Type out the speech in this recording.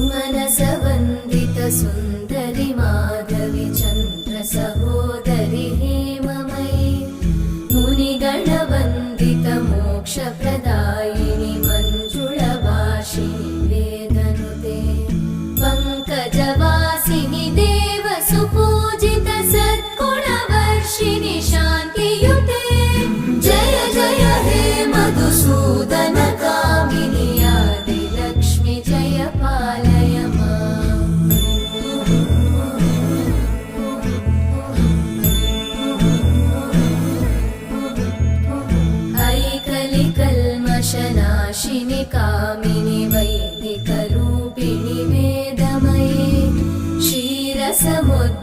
मनसवन्दित सुन्दरि माधवि चन्द्र सहोदरि हेममयि मुनिगणवन्दित मोक्षप्रदायिनि मञ्जुळभाषिणि वेदनुते पङ्कजवासिनि देवसुपूजित सद्गुणवर्षिणि शान्तियुते जय जय हे मधुसूदन कामिनि आदिलक्ष्मि जय पालय माम्। ऐकलिकल्मषनाशिनि कामिनि वैदिकरूपिणि वेदमये क्षीरसमुद्र